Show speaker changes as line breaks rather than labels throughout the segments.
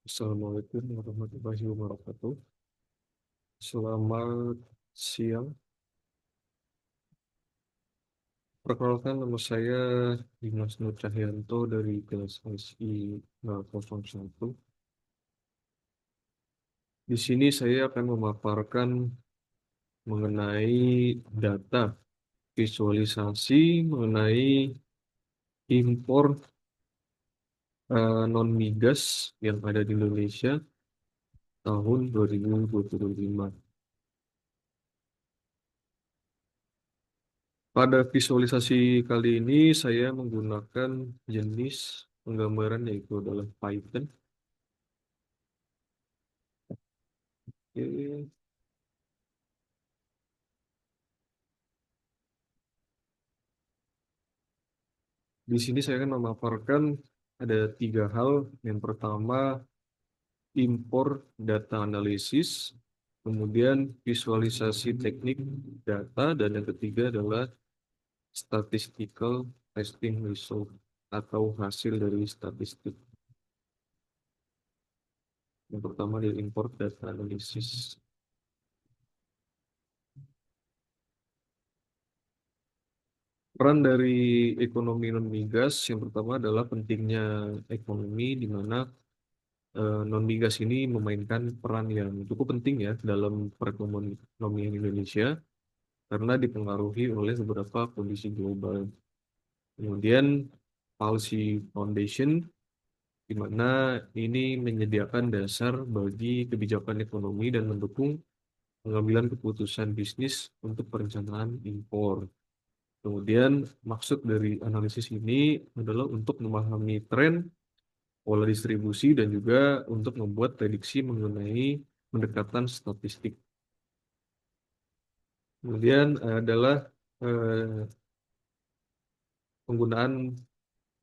Assalamualaikum warahmatullahi wabarakatuh. Selamat siang. Perkenalkan, nama saya Dimas Nur Cahyanto dari kelas SI 001. Di sini saya akan memaparkan mengenai data visualisasi mengenai impor non-migas yang ada di Indonesia tahun 2025. Pada visualisasi kali ini saya menggunakan jenis penggambaran yaitu adalah Python. Oke. Di sini saya akan memaparkan ada tiga hal. Yang pertama, impor data analisis, kemudian visualisasi teknik data, dan yang ketiga adalah statistical testing result atau hasil dari statistik. Yang pertama di import data analisis. Peran dari ekonomi non-migas yang pertama adalah pentingnya ekonomi di mana non-migas ini memainkan peran yang cukup penting ya dalam perekonomian Indonesia karena dipengaruhi oleh beberapa kondisi global. Kemudian policy foundation di mana ini menyediakan dasar bagi kebijakan ekonomi dan mendukung pengambilan keputusan bisnis untuk perencanaan impor. Kemudian maksud dari analisis ini adalah untuk memahami tren, pola distribusi, dan juga untuk membuat prediksi mengenai pendekatan statistik. Kemudian adalah eh, penggunaan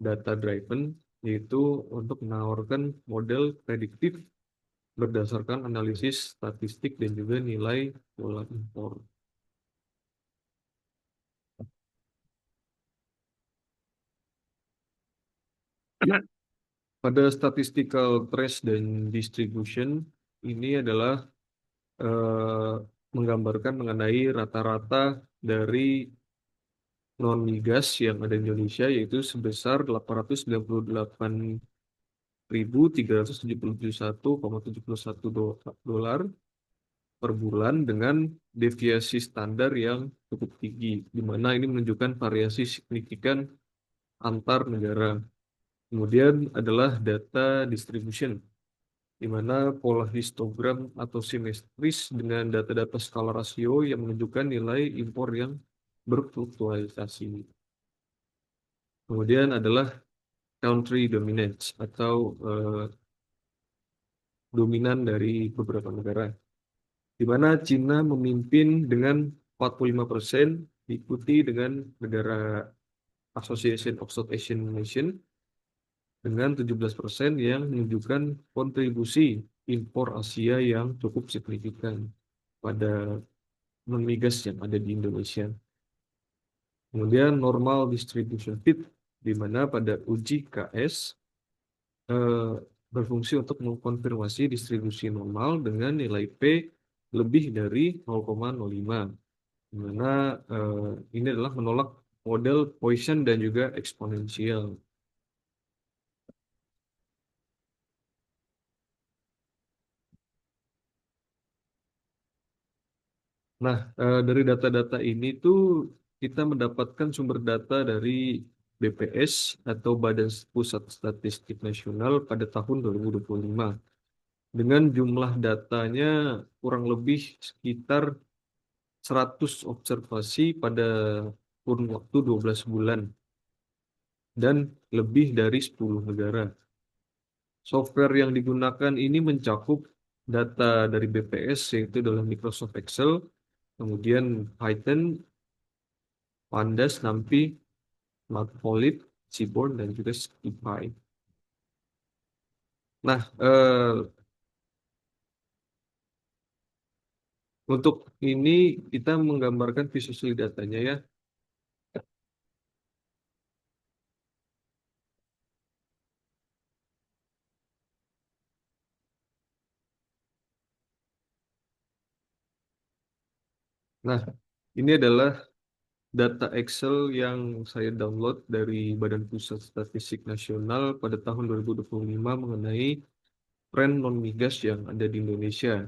data driven, yaitu untuk menawarkan model prediktif berdasarkan analisis statistik dan juga nilai pola impor. Pada statistical trace dan distribution, ini adalah eh, menggambarkan mengenai rata-rata dari non-migas yang ada di Indonesia, yaitu sebesar 898.371,71 dolar per bulan dengan deviasi standar yang cukup tinggi, di mana ini menunjukkan variasi signifikan antar negara. Kemudian adalah data distribution, di mana pola histogram atau simetris dengan data-data skala rasio yang menunjukkan nilai impor yang berfluktuasi. Kemudian adalah country dominance atau dominan dari beberapa negara, di mana Cina memimpin dengan 45%, diikuti dengan negara Association of South Asian Nations dengan 17% yang menunjukkan kontribusi impor Asia yang cukup signifikan pada non-migas yang ada di Indonesia. Kemudian normal distribution fit, di mana pada uji KS eh, berfungsi untuk mengkonfirmasi distribusi normal dengan nilai P lebih dari 0,05, di mana ini adalah menolak model Poisson dan juga eksponensial. Nah, dari data-data ini tuh kita mendapatkan sumber data dari BPS atau Badan Pusat Statistik Nasional pada tahun 2025. Dengan jumlah datanya kurang lebih sekitar 100 observasi pada kurun waktu 12 bulan dan lebih dari 10 negara. Software yang digunakan ini mencakup data dari BPS yaitu dalam Microsoft Excel, kemudian Python, Pandas, NumPy, Matplotlib, Seaborn, dan juga SciPy. Nah, untuk ini kita menggambarkan visualisasi datanya ya. Nah, ini adalah data Excel yang saya download dari Badan Pusat Statistik Nasional pada tahun 2025 mengenai tren non-migas yang ada di Indonesia.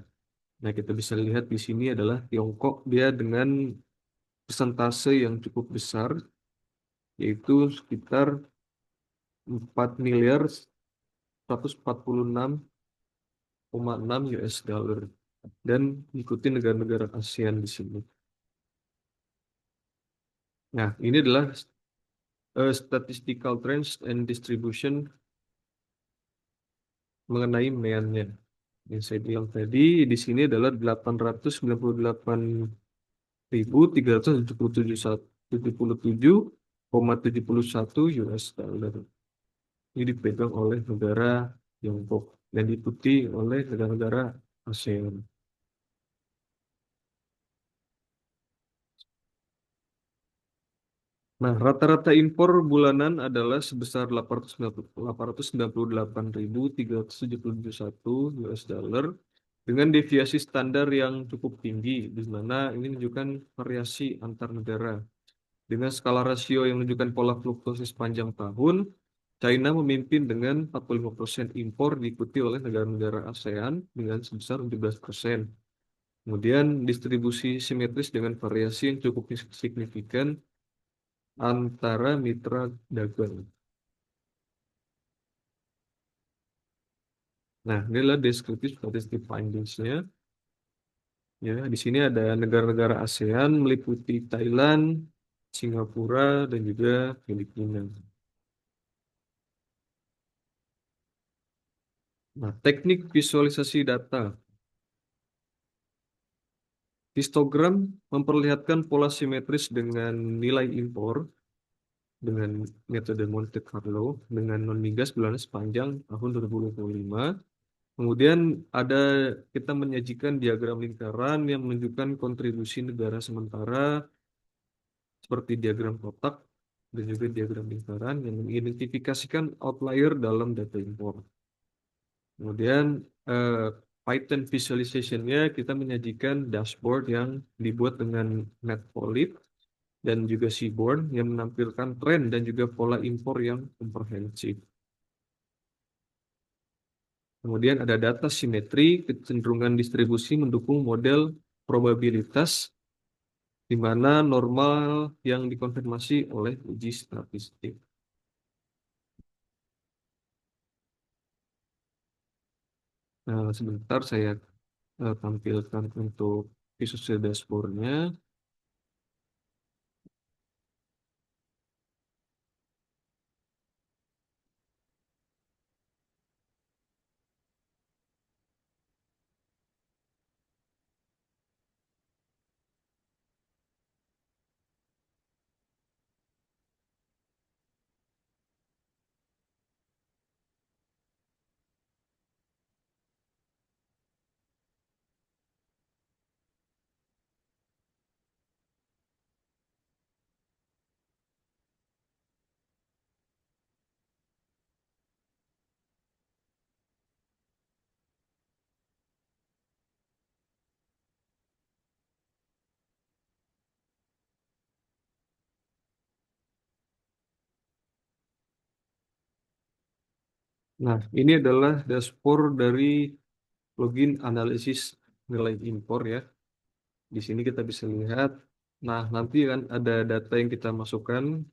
Nah, kita bisa lihat di sini adalah Tiongkok, dia dengan persentase yang cukup besar, yaitu sekitar 4 miliar 146,6 US dollar. Dan ikuti negara-negara ASEAN di sini. Nah, ini adalah statistical trends and distribution mengenai MEAN-nya. Yang saya bilang tadi, di sini adalah 898.377,77 US dollar. Ini dipegang oleh negara Tiongkok dan diikuti oleh negara-negara ASEAN. Nah, rata-rata impor bulanan adalah sebesar 898.377 US dollar dengan deviasi standar yang cukup tinggi, di mana ini menunjukkan variasi antar negara. Dengan skala rasio yang menunjukkan pola fluktuasi sepanjang tahun, China memimpin dengan 45% impor diikuti oleh negara-negara ASEAN dengan sebesar 17%. Kemudian distribusi simetris dengan variasi yang cukup signifikan antara mitra dagang. Nah, inilah deskriptif statistik findings-nya. Ya, di sini ada negara-negara ASEAN meliputi Thailand, Singapura, dan juga Filipina. Nah, teknik visualisasi data. Histogram memperlihatkan pola simetris dengan nilai impor dengan metode Monte Carlo dengan non-migas bulanan sepanjang tahun 2025. Kemudian ada kita menyajikan diagram lingkaran yang menunjukkan kontribusi negara sementara seperti diagram kotak dan juga diagram lingkaran yang mengidentifikasikan outlier dalam data impor. Kemudian eh, Python visualization-nya kita menyajikan dashboard yang dibuat dengan Matplotlib dan juga Seaborn yang menampilkan tren dan juga pola impor yang komprehensif. Kemudian ada data simetri, kecenderungan distribusi mendukung model probabilitas di mana normal yang dikonfirmasi oleh uji statistik. Nah, sebentar saya tampilkan untuk visual dashboard-nya. Nah, ini adalah dashboard dari login analisis nilai impor ya. Di sini kita bisa lihat, nah nanti kan ada data yang kita masukkan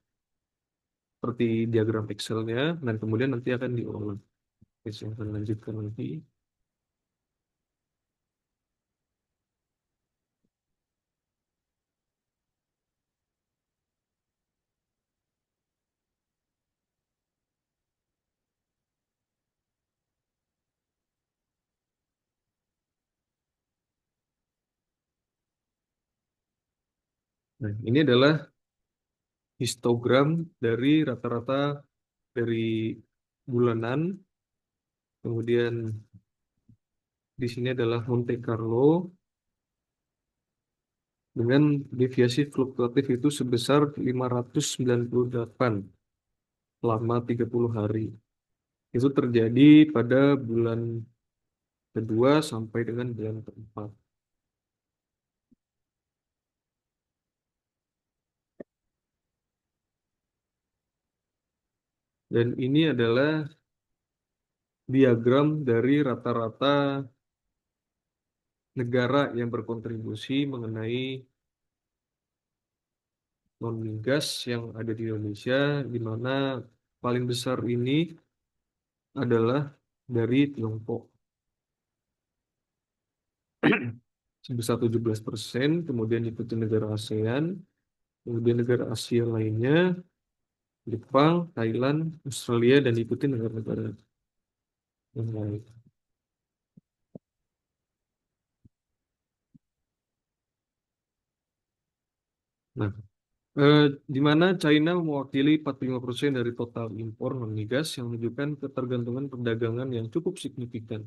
seperti diagram Excel-nya, dan kemudian nanti akan diolah. Oke, saya akan lanjutkan nanti. Nah, ini adalah histogram dari rata-rata dari bulanan, kemudian di sini adalah Monte Carlo dengan deviasi fluktuatif itu sebesar 598 selama 30 hari. Itu terjadi pada bulan kedua sampai dengan bulan keempat. Dan ini adalah diagram dari rata-rata negara yang berkontribusi mengenai non-migas yang ada di Indonesia, di mana paling besar ini adalah dari Tiongkok sebesar 17%, kemudian ikuti negara ASEAN, kemudian negara Asia lainnya, Jepang, Thailand, Australia, dan ikuti negara-negara yang lain. Nah, di mana China mewakili 45% dari total impor non-migas yang menunjukkan ketergantungan perdagangan yang cukup signifikan.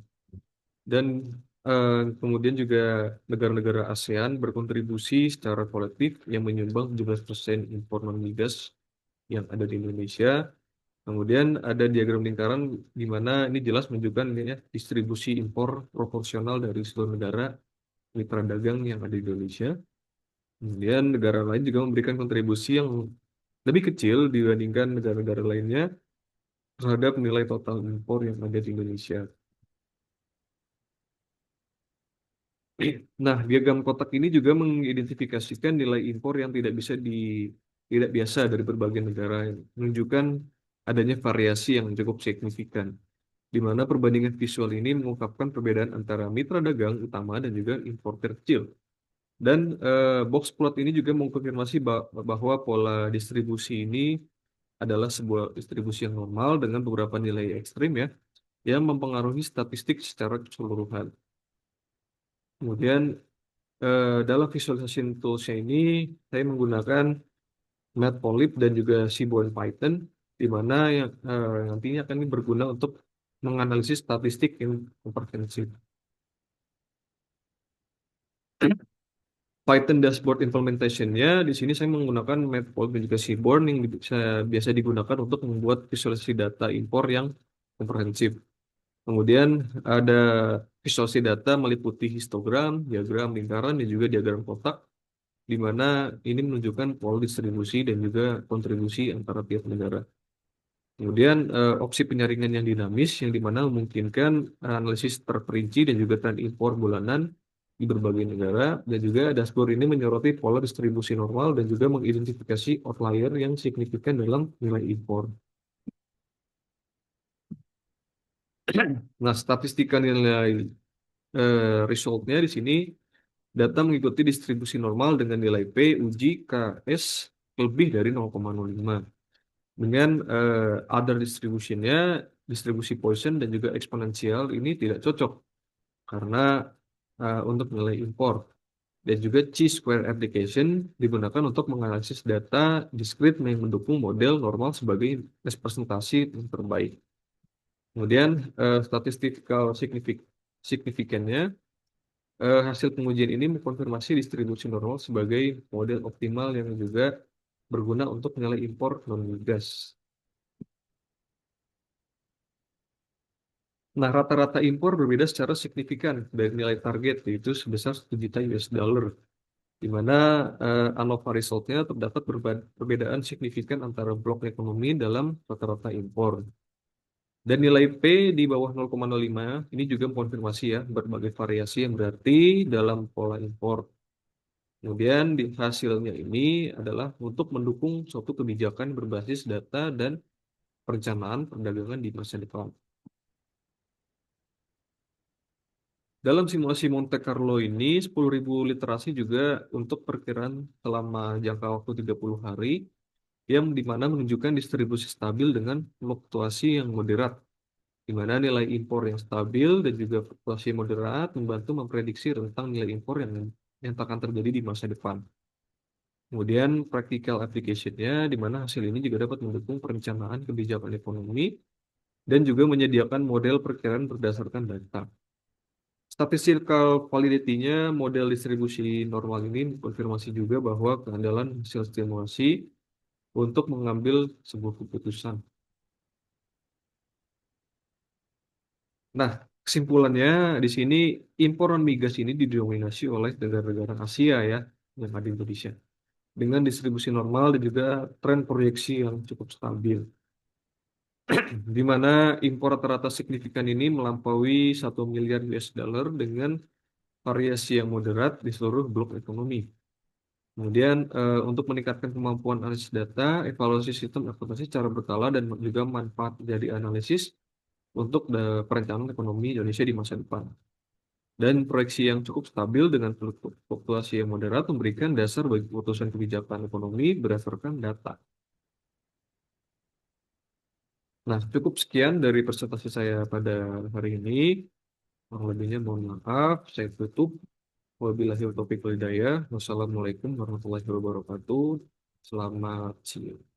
Dan kemudian juga negara-negara ASEAN berkontribusi secara kolektif yang menyumbang 17% impor non-migas yang ada di Indonesia. Kemudian ada diagram lingkaran di mana ini jelas menunjukkan ini ya, distribusi impor proporsional dari seluruh negara mitra dagang yang ada di Indonesia. Kemudian negara lain juga memberikan kontribusi yang lebih kecil dibandingkan negara-negara lainnya terhadap nilai total impor yang ada di Indonesia. Nah, diagram kotak ini juga mengidentifikasikan nilai impor yang tidak biasa dari berbagai negara, yang menunjukkan adanya variasi yang cukup signifikan, di mana perbandingan visual ini mengungkapkan perbedaan antara mitra dagang utama dan juga importer kecil. Dan box plot ini juga mengkonfirmasi bahwa pola distribusi ini adalah sebuah distribusi yang normal dengan beberapa nilai ekstrim ya, yang mempengaruhi statistik secara keseluruhan. Kemudian dalam visualization toolsnya ini saya menggunakan Matplotlib dan juga Seaborn Python, di mana yang nantinya akan berguna untuk menganalisis statistik yang komprehensif. Python dashboard implementation-nya di sini saya menggunakan Matplotlib dan juga Seaborn yang biasa digunakan untuk membuat visualisasi data impor yang komprehensif. Kemudian ada visualisasi data meliputi histogram, diagram lingkaran, dan juga diagram kotak, di mana ini menunjukkan pola distribusi dan juga kontribusi antara tiap negara. Kemudian opsi penyaringan yang dinamis, yang dimana memungkinkan analisis terperinci dan juga tren impor bulanan di berbagai negara, dan juga dashboard ini menyoroti pola distribusi normal dan juga mengidentifikasi outlier yang signifikan dalam nilai impor. Nah, statistika nilai resultnya di sini data mengikuti distribusi normal dengan nilai P, uji, KS lebih dari 0,05. Dengan other distribution-nya, distribusi Poisson dan juga eksponensial ini tidak cocok karena untuk nilai impor. Dan juga chi-square application digunakan untuk menganalisis data discrete yang mendukung model normal sebagai representasi yang terbaik. Kemudian statistical signifikannya, hasil pengujian ini mengkonfirmasi distribusi normal sebagai model optimal yang juga berguna untuk nilai impor non-migas. Nah, rata-rata impor berbeda secara signifikan dari nilai target, yaitu sebesar 1 juta US dollar, di mana ANOVA result-nya terdapat perbedaan signifikan antara blok ekonomi dalam rata-rata impor. Dan nilai P di bawah 0,05 ini juga mengkonfirmasi ya berbagai variasi yang berarti dalam pola impor. Kemudian di hasilnya ini adalah untuk mendukung suatu kebijakan berbasis data dan perencanaan perdagangan di masa depan. Dalam simulasi Monte Carlo ini, 10.000 literasi juga untuk perkiraan selama jangka waktu 30 hari, yang dimana menunjukkan distribusi stabil dengan fluktuasi yang moderat, di mana nilai impor yang stabil dan juga fluktuasi moderat membantu memprediksi rentang nilai impor yang akan terjadi di masa depan. Kemudian practical application-nya, di mana hasil ini juga dapat mendukung perencanaan kebijakan ekonomi dan juga menyediakan model perkiraan berdasarkan data. Statistical validity-nya, model distribusi normal ini konfirmasi juga bahwa keandalan hasil simulasi untuk mengambil sebuah keputusan. Nah, kesimpulannya di sini impor non migas ini didominasi oleh negara-negara Asia ya yang ada di Indonesia dengan distribusi normal dan juga tren proyeksi yang cukup stabil. di mana impor rata-rata signifikan ini melampaui 1 miliar US dollar dengan variasi yang moderat di seluruh blok ekonomi. Kemudian untuk meningkatkan kemampuan analisis data, evaluasi sistem akuntansi secara berkala dan juga manfaat dari analisis untuk perencanaan ekonomi Indonesia di masa depan. Dan proyeksi yang cukup stabil dengan fluktuasi yang moderat memberikan dasar bagi keputusan kebijakan ekonomi berdasarkan data. Nah, cukup sekian dari presentasi saya pada hari ini. Kurang lebihnya mohon maaf, saya tutup. Wabillahi taufiq wal hidayah. Wassalamualaikum warahmatullahi wabarakatuh. Selamat siang.